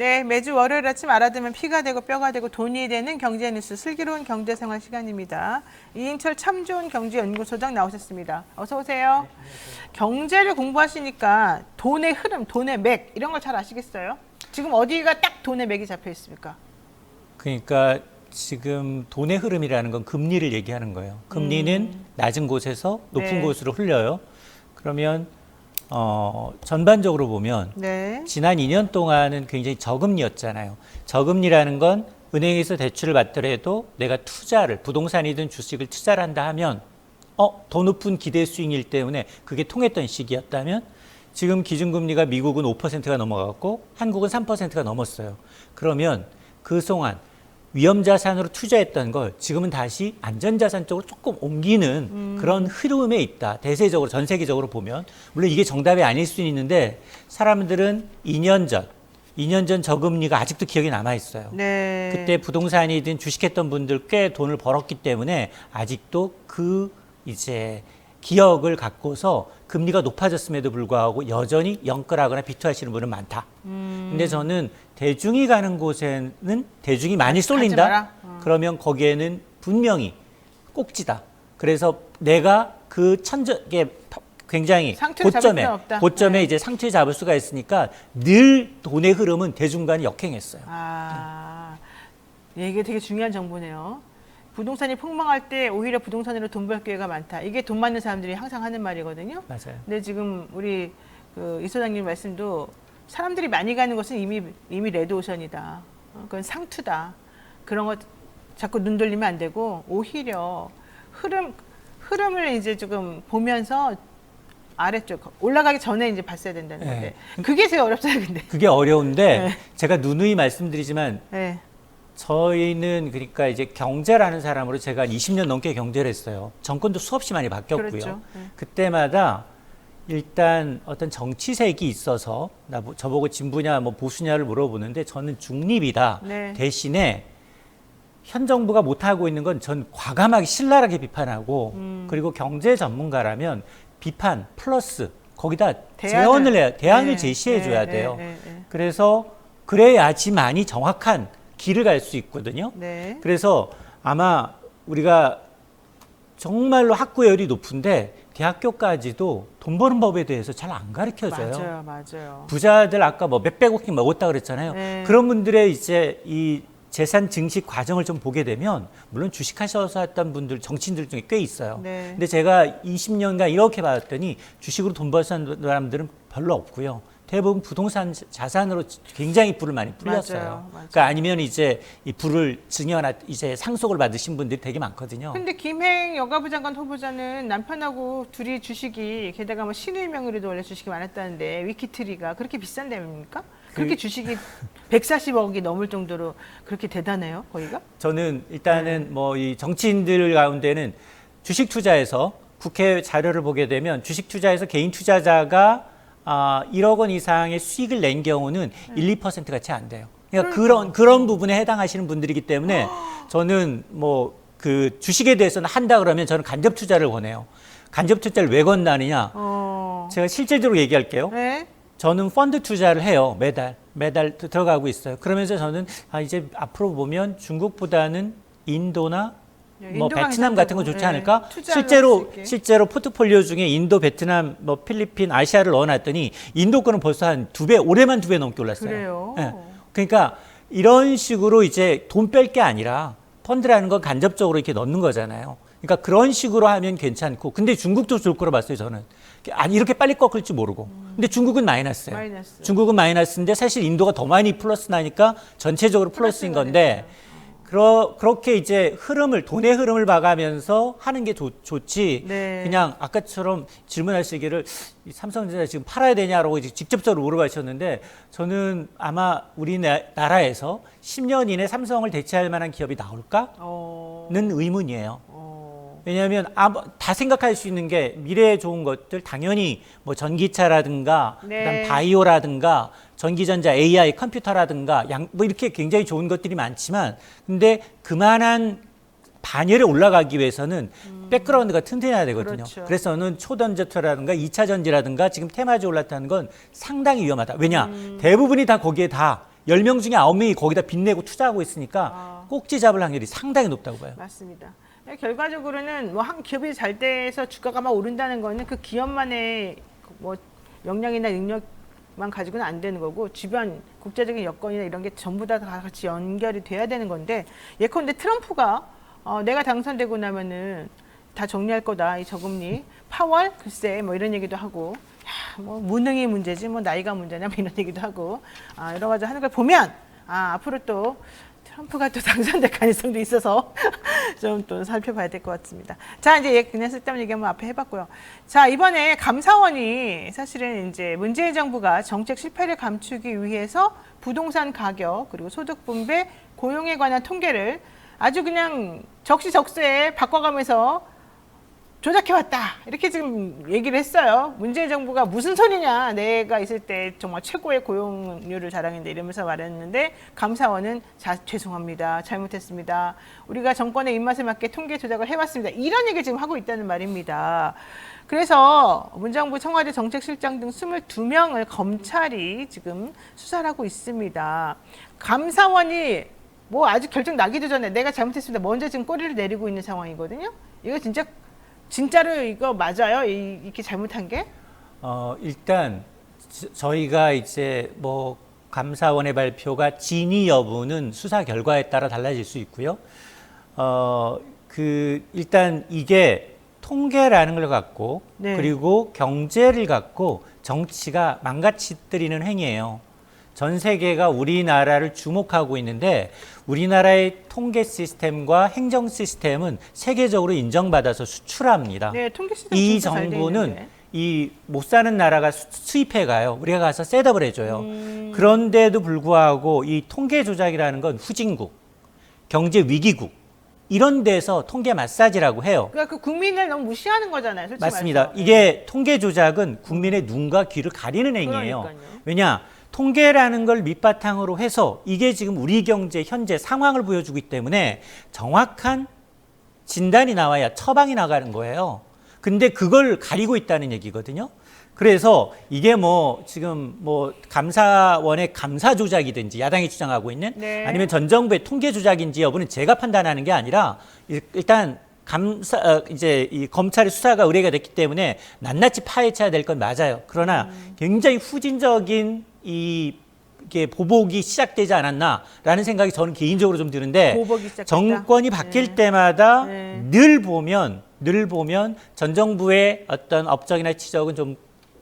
네, 매주 월요일 아침 알아두면 피가 되고 뼈가 되고 돈이 되는 경제 뉴스 슬기로운 경제생활 시간입니다. 이인철 참 좋은 경제연구소장 나오셨습니다. 어서 오세요. 경제를 공부하시니까 돈의 흐름, 돈의 맥 이런 걸 잘 아시겠어요? 지금 어디가 딱 돈의 맥이 잡혀 있습니까? 그러니까 지금 돈의 흐름이라는 건 금리를 얘기하는 거예요. 금리는 낮은 곳에서 높은 네. 곳으로 흘려요. 그러면 전반적으로 보면 네. 지난 2년 동안은 굉장히 저금리였잖아요. 저금리라는 건 은행에서 대출을 받더라도 내가 투자를 부동산이든 주식을 투자를 한다 하면 더 높은 기대 수익률 때문에 그게 통했던 시기였다면 지금 기준금리가 미국은 5%가 넘어갔고 한국은 3%가 넘었어요. 그러면 그 동안 위험자산으로 투자했던 걸 지금은 다시 안전자산 쪽으로 조금 옮기는 그런 흐름에 있다. 대세적으로 전 세계적으로 보면 물론 이게 정답이 아닐 수는 있는데 사람들은 2년 전 저금리가 아직도 기억에 남아 있어요. 네. 그때 부동산이든 주식했던 분들 꽤 돈을 벌었기 때문에 아직도 그 이제 기억을 갖고서 금리가 높아졌음에도 불구하고 여전히 영끌하거나 비투하시는 분은 많다. 근데 저는 대중이 가는 곳에는 대중이 많이 쏠린다. 그러면 거기에는 분명히 꼭지다. 그래서 내가 그 굉장히 고점에 네. 이제 상투에 잡을 수가 있으니까 늘 돈의 흐름은 대중간에 역행했어요. 이게 되게 중요한 정보네요. 부동산이 폭망할 때 오히려 부동산으로 돈 벌 기회가 많다. 이게 돈 많은 사람들이 항상 하는 말이거든요. 맞아요. 근데 지금 우리 이 소장님 말씀도 사람들이 많이 가는 것은 이미 레드오션이다. 그건 상투다. 그런 거 자꾸 눈 돌리면 안 되고 오히려 흐름을 이제 조금 보면서 아래쪽 올라가기 전에 이제 봤어야 된다는 건데 그게 제일 어렵잖아요. 근데 그게 어려운데 네. 제가 누누이 말씀드리지만. 네. 저희는 그러니까 이제 경제라는 사람으로 제가 20년 넘게 경제를 했어요. 정권도 수없이 많이 바뀌었고요. 그렇죠. 그때마다 일단 어떤 정치색이 있어서 저보고 진보냐 뭐 보수냐를 물어보는데 저는 중립이다. 네. 대신에 현 정부가 못하고 있는 건 전 과감하게 신랄하게 비판하고 그리고 경제 전문가라면 비판 플러스 거기다 대안을 제시해 줘야 돼요. 그래서 그래야지만이 정확한 길을 갈 수 있거든요. 네. 그래서 아마 우리가 정말로 학구열이 높은데 대학교까지도 돈 버는 법에 대해서 잘 안 가르쳐줘요. 맞아요. 부자들 아까 뭐 몇백억씩 먹었다 그랬잖아요. 네. 그런 분들의 이제 이 재산 증식 과정을 좀 보게 되면 물론 주식하셔서 했던 분들 정치인들 중에 꽤 있어요. 네. 근데 제가 20년간 이렇게 봤더니 주식으로 돈 버는 사람들은 별로 없고요. 대부분 부동산 자산으로 굉장히 불을 많이 뿌렸어요. 맞아요. 그러니까 아니면 이제 이 불을 증여나 이제 상속을 받으신 분들이 되게 많거든요. 근데 김행 여가부 장관 후보자는 남편하고 둘이 주식이 게다가 뭐 신우이 명의로도 원래 주식이 많았다는데 위키트리가 그렇게 비싼 데입니까? 그렇게 주식이 140억이 넘을 정도로 그렇게 대단해요, 거기가? 저는 일단은 뭐 이 정치인들 가운데는 주식 투자에서 국회 자료를 보게 되면 주식 투자에서 개인 투자자가 1억 원 이상의 수익을 낸 경우는 1, 2%가 채 안 돼요. 그러니까 그런 부분에 해당하시는 분들이기 때문에 저는 뭐 그 주식에 대해서는 한다 그러면 저는 간접 투자를 권해요. 간접 투자를 왜 권하느냐? 제가 실질적으로 얘기할게요. 네. 저는 펀드 투자를 해요. 매달 들어가고 있어요. 그러면서 저는 이제 앞으로 보면 중국보다는 인도나 뭐 베트남 같은 거 좋지 않을까? 실제로 포트폴리오 중에 인도, 베트남, 뭐 필리핀, 아시아를 넣어놨더니 인도 거는 벌써 한 2배, 올해만 2배 넘게 올랐어요. 그래요. 네. 그러니까 이런 식으로 이제 돈 뺄 게 아니라 펀드라는 건 간접적으로 이렇게 넣는 거잖아요. 그러니까 그런 식으로 하면 괜찮고, 근데 중국도 좋을 거라 봤어요, 저는. 아니, 이렇게 빨리 꺾을지 모르고. 근데 중국은 마이너스예요. 중국은 마이너스인데 사실 인도가 더 많이 플러스 나니까 전체적으로 플러스인 건데, 그렇게 이제 돈의 흐름을 봐가면서 하는 게 좋지. 네. 그냥 아까처럼 질문하시기를 삼성전자 지금 팔아야 되냐라고 직접적으로 물어보셨는데 저는 아마 우리나라에서 10년 이내 삼성을 대체할 만한 기업이 나올까는 의문이에요. 왜냐하면 다 생각할 수 있는 게 미래에 좋은 것들 당연히 뭐 전기차라든가 그다음 바이오라든가 전기전자, AI, 컴퓨터라든가 뭐 이렇게 굉장히 좋은 것들이 많지만 근데 그만한 반열에 올라가기 위해서는 백그라운드가 튼튼해야 되거든요. 그렇죠. 그래서 저는 초전지라든가 2차 전지라든가 지금 테마주 올랐다는 건 상당히 위험하다. 왜냐? 대부분이 다 거기에 다 10명 중에 9명이 거기다 빚내고 투자하고 있으니까 꼭지 잡을 확률이 상당히 높다고 봐요. 맞습니다. 결과적으로는 뭐 한 기업이 잘 돼서 주가가 막 오른다는 거는 그 기업만의 뭐 역량이나 능력만 가지고는 안 되는 거고 주변 국제적인 여건이나 이런 게 전부 다 같이 연결이 돼야 되는 건데 예컨대 트럼프가 내가 당선되고 나면은 다 정리할 거다 이 저금리 파월 글쎄 뭐 이런 얘기도 하고 뭐 무능이 문제지 뭐 나이가 문제냐 뭐 이런 얘기도 하고 여러 가지 하는 걸 보면 앞으로 또 트럼프가 또 당선될 가능성도 있어서 좀 또 살펴봐야 될 것 같습니다. 자, 이제 그냥 쓸데없는 얘기 한번 앞에 해봤고요. 자, 이번에 감사원이 사실은 이제 문재인 정부가 정책 실패를 감추기 위해서 부동산 가격 그리고 소득 분배, 고용에 관한 통계를 아주 그냥 적시적소에 바꿔가면서 조작해왔다 이렇게 지금 얘기를 했어요. 문재인 정부가 무슨 소리냐 내가 있을 때 정말 최고의 고용률을 자랑했는데 이러면서 말했는데 감사원은 죄송합니다 잘못했습니다 우리가 정권의 입맛에 맞게 통계 조작을 해왔습니다 이런 얘기를 지금 하고 있다는 말입니다. 그래서 문정부 청와대 정책실장 등 22명을 검찰이 지금 수사를 하고 있습니다. 감사원이 뭐 아직 결정 나기도 전에 내가 잘못했습니다 먼저 지금 꼬리를 내리고 있는 상황이거든요. 이거 진짜로 이거 맞아요? 이렇게 잘못한 게? 일단 저희가 이제 뭐 감사원의 발표가 진위 여부는 수사 결과에 따라 달라질 수 있고요. 일단 이게 통계라는 걸 갖고 네. 그리고 경제를 갖고 정치가 망가뜨리는 행위예요. 전 세계가 우리나라를 주목하고 있는데 우리나라의 통계 시스템과 행정 시스템은 세계적으로 인정받아서 수출합니다. 네, 통계 시스템 이 진짜 잘 정부는 이 못 사는 나라가 수입해 가요. 우리가 가서 셋업을 해줘요. 그런데도 불구하고 이 통계 조작이라는 건 후진국, 경제 위기국 이런 데서 통계 마사지라고 해요. 그러니까 그 국민을 너무 무시하는 거잖아요. 솔직히 맞습니다. 말해서. 이게 통계 조작은 국민의 눈과 귀를 가리는 행위예요. 그러니까요. 왜냐? 통계라는 걸 밑바탕으로 해서 이게 지금 우리 경제 현재 상황을 보여주기 때문에 정확한 진단이 나와야 처방이 나가는 거예요. 근데 그걸 가리고 있다는 얘기거든요. 그래서 이게 뭐 지금 뭐 감사원의 감사 조작이든지 야당이 주장하고 있는 네. 아니면 전 정부의 통계 조작인지 여부는 제가 판단하는 게 아니라 일단 이제 이 검찰의 수사가 의뢰가 됐기 때문에 낱낱이 파헤쳐야 될 건 맞아요. 그러나 굉장히 후진적인 이게 보복이 시작되지 않았나라는 생각이 저는 개인적으로 좀 드는데 보복이 시작됐다? 정권이 바뀔 네. 때마다 네. 늘 보면 전 정부의 어떤 업적이나 치적은 좀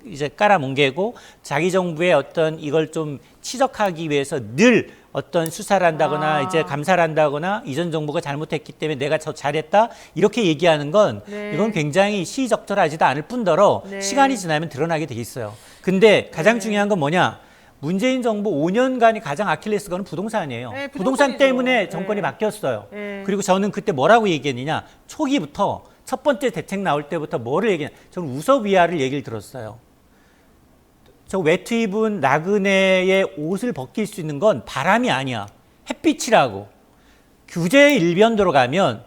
이제 깔아뭉개고 자기 정부의 어떤 이걸 좀 치적하기 위해서 늘 어떤 수사를 한다거나 이제 감사를 한다거나 이전 정부가 잘못했기 때문에 내가 더 잘했다 이렇게 얘기하는 건 네. 이건 굉장히 시의적절하지도 않을 뿐더러 네. 시간이 지나면 드러나게 돼 있어요. 근데 가장 중요한 건 뭐냐? 문재인 정부 5년간이 가장 아킬레스건은 부동산이에요. 네, 부동산 부동산이죠. 때문에 정권이 네. 바뀌었어요. 네. 그리고 저는 그때 뭐라고 얘기했느냐? 초기부터 첫 번째 대책 나올 때부터 뭐를 얘기했냐? 저는 우서위아를 얘기를 들었어요. 저 외투 입은 나그네의 옷을 벗길 수 있는 건 바람이 아니야. 햇빛이라고. 규제의 일변도로 가면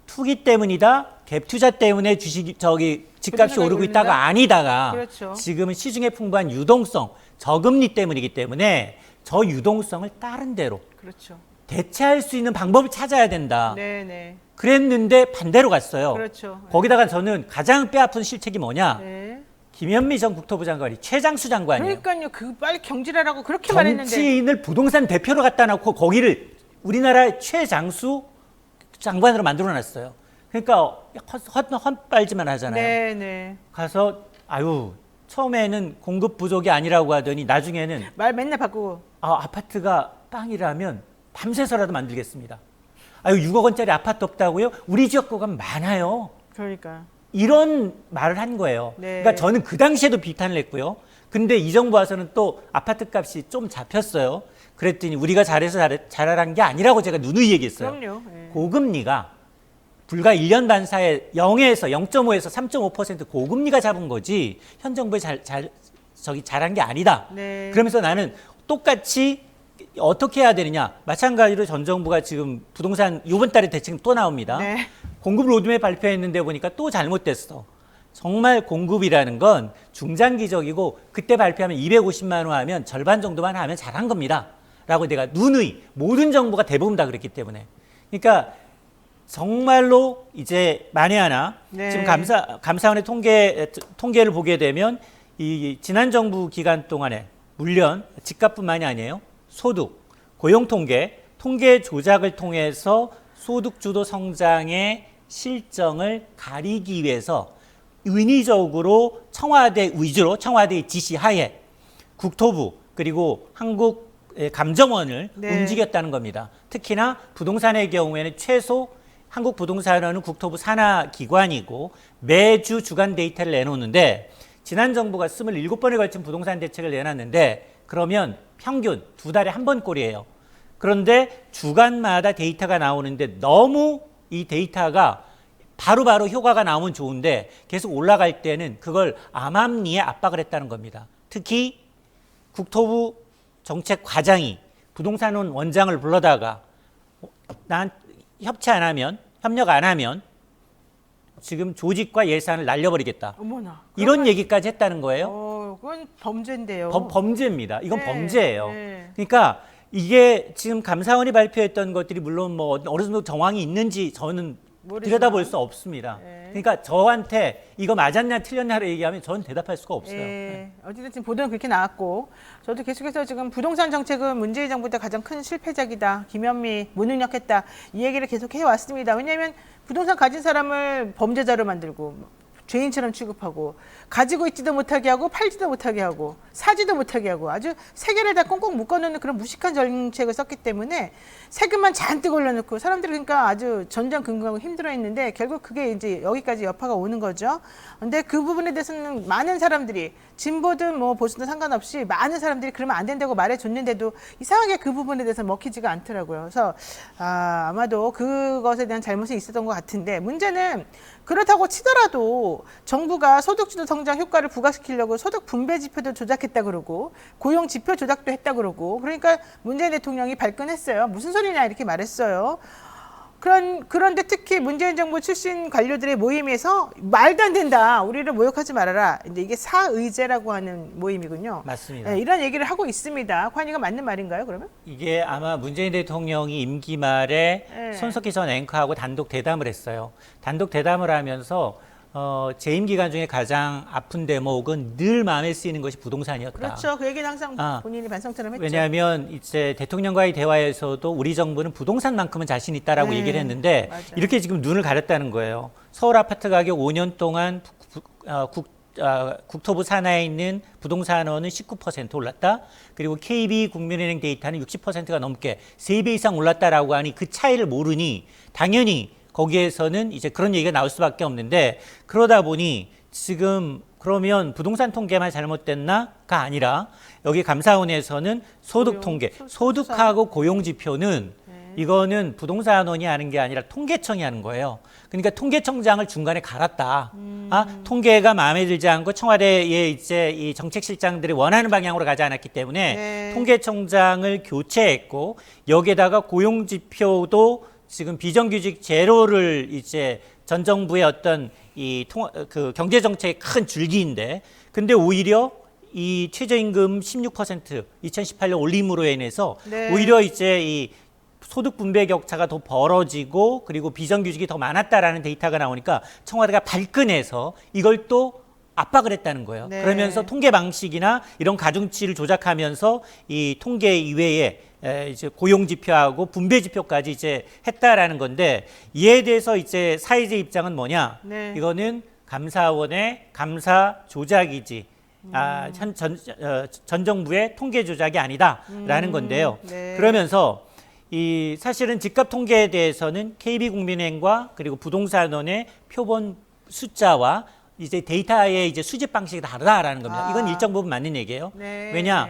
투기 때문이다. 갭 투자 때문에 집값이 오르고 오른다? 있다가 아니다가 그렇죠. 지금은 시중에 풍부한 유동성, 저금리 때문이기 때문에 저 유동성을 다른 데로 그렇죠. 대체할 수 있는 방법을 찾아야 된다. 네. 그랬는데 반대로 갔어요. 그렇죠. 거기다가 저는 가장 뼈아픈 실책이 뭐냐? 네. 김현미 전 국토부 장관이 최장수 장관이에요. 그러니까요. 그 빨리 경질하라고 그렇게 말했는데. 정치인을 부동산 대표로 갖다 놓고 거기를 우리나라의 최장수 장관으로 만들어놨어요. 그러니까 헛발질만 하잖아요. 네. 가서 처음에는 공급 부족이 아니라고 하더니 나중에는 말 맨날 바꾸고. 아파트가 빵이라면 밤새서라도 만들겠습니다. 6억 원짜리 아파트 없다고요? 우리 지역 구간 많아요. 그러니까. 이런 말을 한 거예요. 네. 그러니까 저는 그 당시에도 비판을 했고요. 근데 이 정부 와서는 또 아파트 값이 좀 잡혔어요. 그랬더니 우리가 잘해서 잘하란 게 아니라고 제가 누누이 얘기했어요. 그럼요. 네. 고금리가 불과 1년 반 사이에 0에서 0.5에서 3.5% 고금리가 잡은 거지 현 정부에 잘한 게 아니다. 네. 그러면서 나는 똑같이 어떻게 해야 되느냐. 마찬가지로 전 정부가 지금 부동산 이번 달에 대책 또 나옵니다. 네. 공급 로드맵 발표했는데 보니까 또 잘못됐어. 정말 공급이라는 건 중장기적이고 그때 발표하면 250만 원 하면 절반 정도만 하면 잘한 겁니다. 라고 내가 누누이 모든 정부가 대부분 다 그랬기 때문에. 그러니까 정말로 이제 만에 하나 네. 지금 감사원의 통계를 보게 되면 이 지난 정부 기간 동안에 물론 집값뿐만이 아니에요. 소득, 고용 통계 조작을 통해서 소득 주도 성장의 실정을 가리기 위해서 인위적으로 청와대 위주로 청와대의 지시하에 국토부 그리고 한국감정원을 네. 움직였다는 겁니다. 특히나 부동산의 경우에는 최소 한국부동산원은 국토부 산하 기관이고 매주 주간 데이터를 내놓는데 지난 정부가 27번에 걸친 부동산 대책을 내놨는데 그러면 평균 2달에 한 번 꼴이에요. 그런데 주간마다 데이터가 나오는데 너무 이 데이터가 바로바로 효과가 나오면 좋은데 계속 올라갈 때는 그걸 암암리에 압박을 했다는 겁니다. 특히 국토부 정책과장이 부동산원 원장을 불러다가 난 협력 안 하면 지금 조직과 예산을 날려버리겠다. 어머나. 이런 얘기까지 했다는 거예요. 그건 범죄인데요. 범죄입니다. 이건 네, 범죄예요. 네. 그러니까 이게 지금 감사원이 발표했던 것들이 물론 뭐 어느 정도 정황이 있는지 저는 모르지만. 들여다볼 수 없습니다. 네. 그러니까 저한테 이거 맞았냐 틀렸냐를 얘기하면 저는 대답할 수가 없어요. 예, 어쨌든 지금 보도는 그렇게 나왔고 저도 계속해서 지금 부동산 정책은 문재인 정부 때 가장 큰 실패작이다. 김현미 무능력했다. 이 얘기를 계속 해왔습니다. 왜냐하면 부동산 가진 사람을 범죄자로 만들고 죄인처럼 취급하고 가지고 있지도 못하게 하고 팔지도 못하게 하고 사지도 못하게 하고 아주 세계를 다 꽁꽁 묶어놓는 그런 무식한 정책을 썼기 때문에 세금만 잔뜩 올려놓고 사람들이 그러니까 아주 전전긍긍하고 힘들어했는데 결국 그게 이제 여기까지 여파가 오는 거죠. 근데 그 부분에 대해서는 많은 사람들이 진보든 뭐 보수든 상관없이 많은 사람들이 그러면 안 된다고 말해줬는데도 이상하게 그 부분에 대해서 먹히지가 않더라고요. 그래서 아마도 그것에 대한 잘못이 있었던 것 같은데 문제는 그렇다고 치더라도 정부가 소득주도 성장 효과를 부각시키려고 소득 분배 지표도 조작했다 그러고 고용 지표 조작도 했다 그러고 그러니까 문재인 대통령이 발끈했어요. 무슨 소리냐 이렇게 말했어요. 그런데 특히 문재인 정부 출신 관료들의 모임에서 말도 안 된다. 우리를 모욕하지 말아라. 이제 이게 사의제라고 하는 모임이군요. 맞습니다. 네, 이런 얘기를 하고 있습니다. 관이가 맞는 말인가요, 그러면? 이게 아마 문재인 대통령이 임기 말에 네. 손석희 전 앵커하고 단독 대담을 했어요. 단독 대담을 하면서 재임 기간 중에 가장 아픈 대목은 늘 마음에 쓰이는 것이 부동산이었다. 그렇죠. 그 얘기는 항상 본인이 반성처럼 했죠. 왜냐하면 이제 대통령과의 대화에서도 우리 정부는 부동산만큼은 자신 있다라고 네, 얘기를 했는데 맞아요. 이렇게 지금 눈을 가렸다는 거예요. 서울 아파트 가격 5년 동안 국토부 산하에 있는 부동산원은 19% 올랐다. 그리고 KB 국민은행 데이터는 60%가 넘게 3배 이상 올랐다라고 하니 그 차이를 모르니 당연히 거기에서는 이제 그런 얘기가 나올 수밖에 없는데 그러다 보니 지금 그러면 부동산 통계만 잘못됐나가 아니라 여기 감사원에서는 소득 통계, 소득하고 고용 지표는 이거는 부동산원이 하는 게 아니라 통계청이 하는 거예요. 그러니까 통계청장을 중간에 갈았다. 통계가 마음에 들지 않고 청와대의 이제 이 정책실장들이 원하는 방향으로 가지 않았기 때문에 네. 통계청장을 교체했고 여기에다가 고용 지표도 지금 비정규직 제로를 이제 전 정부의 어떤 그 경제 정책의 큰 줄기인데, 근데 오히려 이 최저임금 16% 2018년 올림으로 인해서 네. 오히려 이제 이 소득 분배 격차가 더 벌어지고 그리고 비정규직이 더 많았다라는 데이터가 나오니까 청와대가 발끈해서 이걸 또 압박을 했다는 거예요. 네. 그러면서 통계 방식이나 이런 가중치를 조작하면서 이 통계 이외에 이제 고용 지표하고 분배 지표까지 이제 했다라는 건데 이에 대해서 이제 사회제 입장은 뭐냐? 네. 이거는 감사원의 감사 조작이지. 전 정부의 통계 조작이 아니다라는 건데요. 네. 그러면서 이 사실은 집값 통계에 대해서는 KB국민은행과 그리고 부동산원의 표본 숫자와 이제 데이터의 이제 수집 방식이 다르다라는 겁니다. 이건 일정 부분 맞는 얘기예요. 네. 왜냐?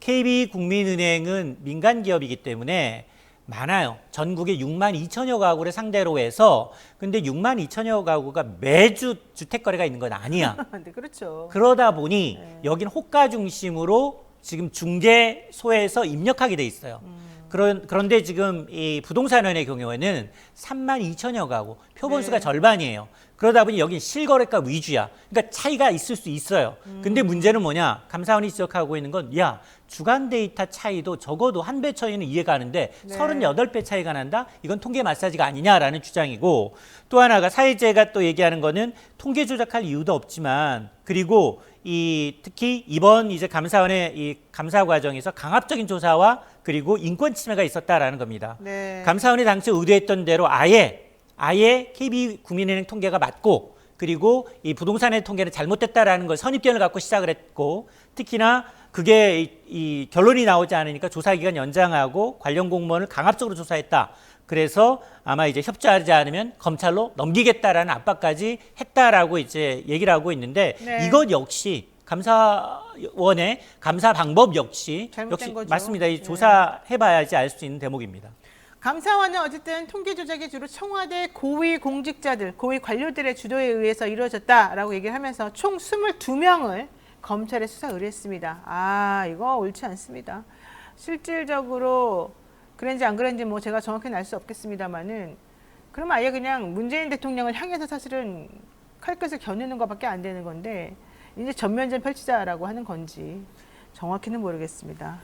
KB국민은행은 민간 기업이기 때문에 많아요. 전국에 6만 2천여 가구를 상대로 해서 근데 6만 2천여 가구가 매주 주택 거래가 있는 건 아니야. 네, 그렇죠. 그러다 보니 여기는 호가 중심으로 지금 중개소에서 입력하게 돼 있어요. 그런데 지금 이 부동산원의 경우에는 3만 2천여 가구, 표본수가 네. 절반이에요. 그러다 보니 여기 실거래가 위주야. 그러니까 차이가 있을 수 있어요. 근데 문제는 뭐냐? 감사원이 지적하고 있는 건, 야, 주간 데이터 차이도 적어도 한 배 차이는 이해가 가는데 네. 38배 차이가 난다? 이건 통계 마사지가 아니냐라는 주장이고, 또 하나가 사회자가 또 얘기하는 거는 통계 조작할 이유도 없지만, 그리고 특히 이번 이제 감사원의 이 감사 과정에서 강압적인 조사와 그리고 인권 침해가 있었다라는 겁니다. 네. 감사원이 당시 의도했던 대로 아예 KB국민은행 통계가 맞고, 그리고 이 부동산의 통계는 잘못됐다라는 걸 선입견을 갖고 시작을 했고, 특히나 그게 이 결론이 나오지 않으니까 조사 기간 연장하고 관련 공무원을 강압적으로 조사했다. 그래서 아마 이제 협조하지 않으면 검찰로 넘기겠다라는 압박까지 했다라고 이제 얘기를 하고 있는데, 네. 이것 역시 감사원의 감사 방법 역시 잘못된 거죠. 맞습니다. 이 네. 조사해봐야지 알 수 있는 대목입니다. 감사원은 어쨌든 통계 조작이 주로 청와대 고위 공직자들, 고위 관료들의 주도에 의해서 이루어졌다라고 얘기를 하면서 총 22명을 검찰에 수사 의뢰했습니다. 아, 이거 옳지 않습니다. 실질적으로 그런지 안 그런지 뭐 제가 정확히는 알 수 없겠습니다만은, 그럼 아예 그냥 문재인 대통령을 향해서 사실은 칼끝을 겨누는 것밖에 안 되는 건데, 이제 전면전 펼치자라고 하는 건지 정확히는 모르겠습니다.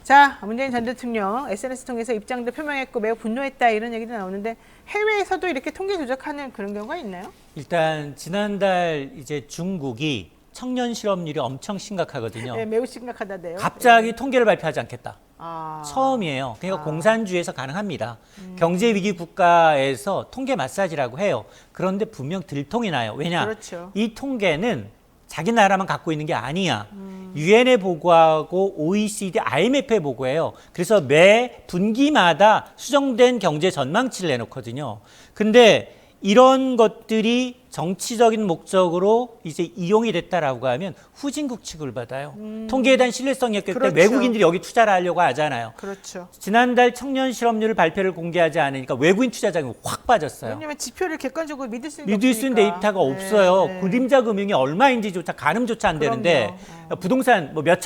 자, 문재인 전 대통령 SNS 통해서 입장도 표명했고 매우 분노했다 이런 얘기도 나오는데, 해외에서도 이렇게 통계 조작하는 그런 경우가 있나요? 일단 지난달 이제 중국이 청년 실업률이 엄청 심각하거든요. 네, 매우 심각하다네요. 갑자기 통계를 발표하지 않겠다. 아, 처음이에요. 그러니까 아. 공산주의에서 가능합니다. 경제 위기 국가에서 통계 마사지라고 해요. 그런데 분명 들통이 나요. 왜냐? 그렇죠. 이 통계는 자기 나라만 갖고 있는 게 아니야. 유엔에 보고하고 OECD, IMF에 보고해요. 그래서 매 분기마다 수정된 경제 전망치를 내놓거든요. 근데 이런 것들이 정치적인 목적으로 이제 이용이 됐다라고 하면 후진국 취급을 받아요. 통계에 대한 신뢰성이 없기 때문에 그렇죠. 외국인들이 여기 투자를 하려고 하잖아요. 그렇죠. 지난달 청년 실업률 발표를 공개하지 않으니까 외국인 투자자금이 확 빠졌어요. 왜냐면 지표를 객관적으로 믿을 수 있는 믿을 수 있는 데이터가 없어요. 그림자 금융이 얼마인지조차 가늠조차 안 되는데, 부동산 뭐 몇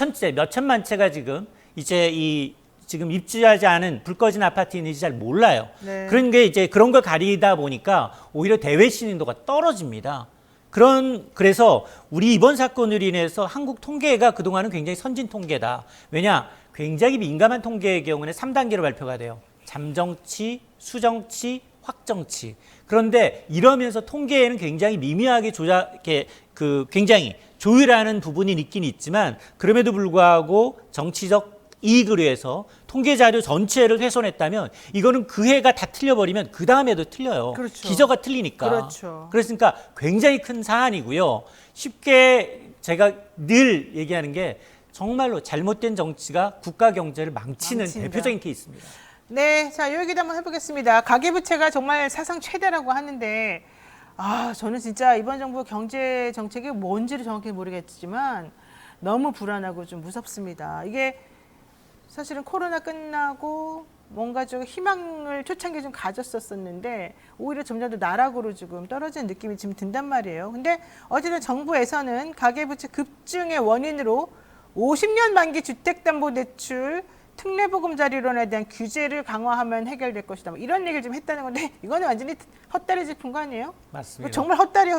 천만 채가 지금 이제 지금 입주하지 않은 불 꺼진 아파트 있는지 잘 몰라요. 네. 그런 게 이제 그런 걸 가리다 보니까 오히려 대외 신인도가 떨어집니다. 그래서 우리 이번 사건으로 인해서 한국 통계가 그동안은 굉장히 선진 통계다. 왜냐? 굉장히 민감한 통계의 경우는 3단계로 발표가 돼요. 잠정치, 수정치, 확정치. 그런데 이러면서 통계에는 굉장히 미미하게 굉장히 조율하는 부분이 있긴 있지만, 그럼에도 불구하고 정치적 이익을 위해서 통계 자료 전체를 훼손했다면, 이거는 그 해가 다 틀려버리면 그 다음에도 틀려요. 그렇죠. 기저가 틀리니까. 그렇죠. 그랬으니까 굉장히 큰 사안이고요. 쉽게 제가 늘 얘기하는 게, 정말로 잘못된 정치가 국가 경제를 망치는 망친다. 대표적인 케이스입니다. 네, 자, 이 얘기도 한번 해보겠습니다. 가계부채가 정말 사상 최대라고 하는데, 아, 저는 진짜 이번 정부 경제 정책이 뭔지를 정확히 모르겠지만 너무 불안하고 좀 무섭습니다. 이게 사실은 코로나 끝나고 뭔가 좀 희망을 초창기에 좀 가졌었는데, 오히려 점점 더 나락으로 지금 떨어지는 느낌이 지금 든단 말이에요. 근데 어쨌든 정부에서는 가계부채 급증의 원인으로 50년 만기 주택담보대출 특례보금자리론에 대한 규제를 강화하면 해결될 것이다, 뭐 이런 얘기를 좀 했다는 건데, 이거는 완전히 헛다리 짚은 거 아니에요? 맞습니다. 정말 헛다리.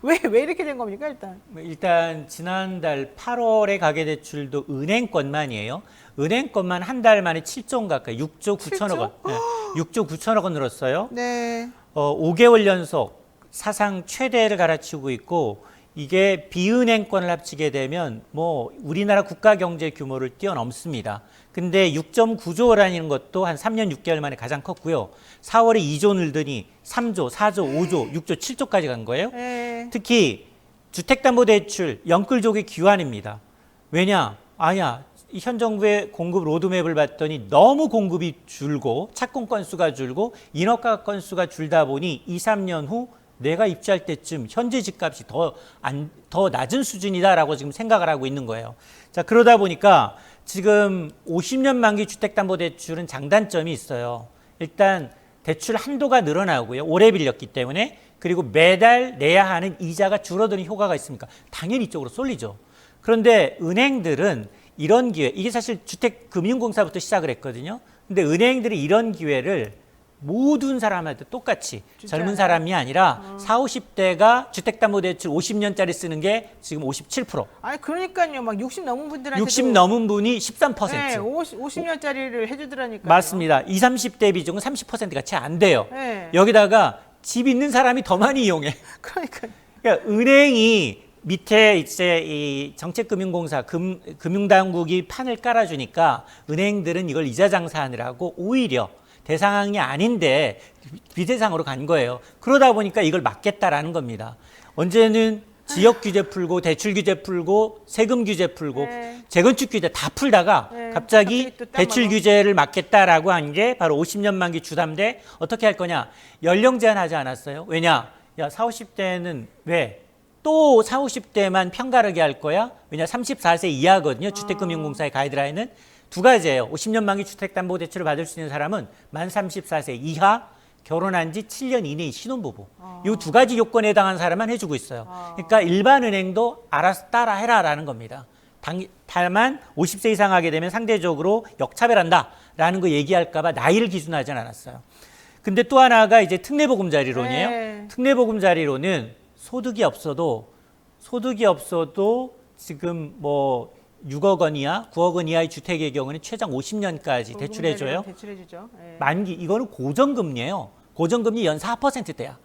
왜 이렇게 된 겁니까, 일단? 일단 지난달 8월에 가계대출도 은행권만이에요. 은행권만 한 달 만에 7조 가까이, 6조 9천억 원. 네, 6조 9천억 원 늘었어요. 네. 5개월 연속 사상 최대를 갈아치우고 있고, 이게 비은행권을 합치게 되면 뭐 우리나라 국가 경제 규모를 뛰어넘습니다. 근데 6.9조라는 것도 한 3년 6개월 만에 가장 컸고요. 4월에 2조 늘더니 3조, 4조, 5조, 6조, 7조까지 간 거예요. 네. 특히 주택담보대출 영끌족의 귀환입니다. 왜냐? 현 정부의 공급 로드맵을 봤더니 너무 공급이 줄고 착공 건수가 줄고 인허가 건수가 줄다 보니 2, 3년 후 내가 입주할 때쯤 현재 집값이 더 낮은 수준이다라고 지금 생각을 하고 있는 거예요. 자, 그러다 보니까 지금 50년 만기 주택담보대출은 장단점이 있어요. 일단 대출 한도가 늘어나고요. 오래 빌렸기 때문에. 그리고 매달 내야 하는 이자가 줄어드는 효과가 있습니까? 당연히 이쪽으로 쏠리죠. 그런데 은행들은 이런 기회, 이게 사실 주택금융공사부터 시작을 했거든요. 근데 은행들이 이런 기회를 모든 사람한테 똑같이 젊은 사람이 아니라 40, 50대가 주택담보대출 50년짜리 쓰는 게 지금 57%. 아니 그러니까요. 막 60 넘은 분들한테 60 넘은 분이 13%. 네, 50년짜리를 해주더라니까요. 맞습니다. 20, 30대 비중은 30%가 채 안 돼요. 네. 여기다가 집 있는 사람이 더 많이 이용해. 그러니까요. 그러니까 은행이 밑에 이제 이 정책금융공사 금융당국이 판을 깔아주니까 은행들은 이걸 이자 장사하느라고 오히려 대상이 아닌데 비대상으로 간 거예요. 그러다 보니까 이걸 막겠다라는 겁니다. 언제는 지역 규제 풀고 대출 규제 풀고 세금 규제 풀고 네. 재건축 규제 다 풀다가 네, 갑자기 갑자기 또 대출 딱 규제를 막겠다라고 한 게 바로 50년 만기 주담대. 어떻게 할 거냐? 연령 제한하지 않았어요. 왜냐? 야, 40, 50대는 왜? 또 40, 50대만 편가르게 할 거야? 왜냐? 34세 이하거든요. 주택금융공사의 가이드라인은. 두 가지예요. 50년 만기 주택담보대출을 받을 수 있는 사람은 만 34세 이하, 결혼한 지 7년 이내의 신혼부부. 이 두 가지 요건에 해당한 사람만 해주고 있어요. 그러니까 일반 은행도 알아서 따라해라라는 겁니다. 다만 50세 이상 하게 되면 상대적으로 역차별한다라는 거 얘기할까 봐 나이를 기준하진 않았어요. 근데 또 하나가 이제 특례보금자리론이에요. 네. 특례보금자리론은 소득이 없어도 지금 뭐 6억 원 이하, 9억 원 이하의 주택의 경우는 최장 50년까지 대출해줘요. 대출해주죠. 네. 만기, 이거는 고정금리예요. 고정금리 연 4%대야.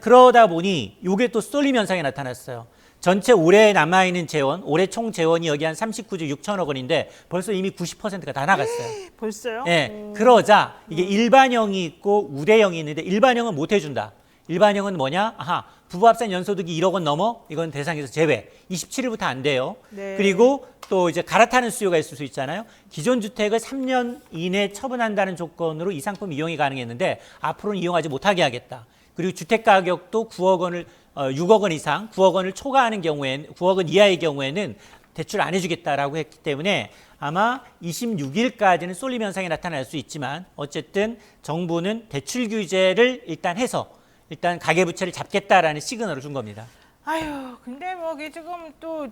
그러다 보니 이게 또 쏠림 현상이 나타났어요. 전체 올해 남아있는 재원, 올해 총 재원이 여기 한 39조 6천억 원인데 벌써 이미 90%가 다 나갔어요. 벌써요? 네, 그러자 이게 일반형이 있고 우대형이 있는데 일반형은 못 해준다. 일반형은 뭐냐? 아하, 부부 합산 연소득이 1억 원 넘어? 이건 대상에서 제외. 27일부터 안 돼요. 네. 그리고 또 이제 갈아타는 수요가 있을 수 있잖아요. 기존 주택을 3년 이내 처분한다는 조건으로 이 상품 이용이 가능했는데 앞으로는 이용하지 못하게 하겠다. 그리고 주택 가격도 9억 원을 6억 원 이상, 9억 원을 초과하는 경우에는 9억 원 이하의 경우에는 대출 안 해주겠다라고 했기 때문에 아마 26일까지는 쏠림 현상이 나타날 수 있지만 어쨌든 정부는 대출 규제를 일단 해서 일단 가계부채를 잡겠다라는 시그널을 준 겁니다. 아유, 근데 뭐 이게 지금 또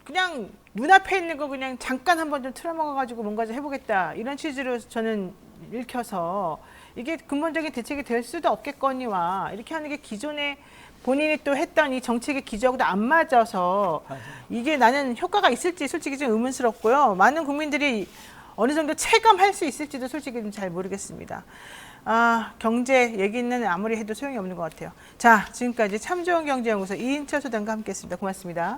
그냥 눈앞에 있는 거 그냥 잠깐 한번 좀 틀어먹어가지고 뭔가 좀 해보겠다 이런 취지로 저는 읽혀서 이게 근본적인 대책이 될 수도 없겠거니와 이렇게 하는 게 기존에 본인이 또 했던 이 정책의 기조하고도 안 맞아서 이게 나는 효과가 있을지 솔직히 좀 의문스럽고요. 많은 국민들이 어느 정도 체감할 수 있을지도 솔직히 좀 잘 모르겠습니다. 아, 경제 얘기는 아무리 해도 소용이 없는 것 같아요. 자, 지금까지 참 좋은 경제연구소 이인철 소장과 함께했습니다. 고맙습니다.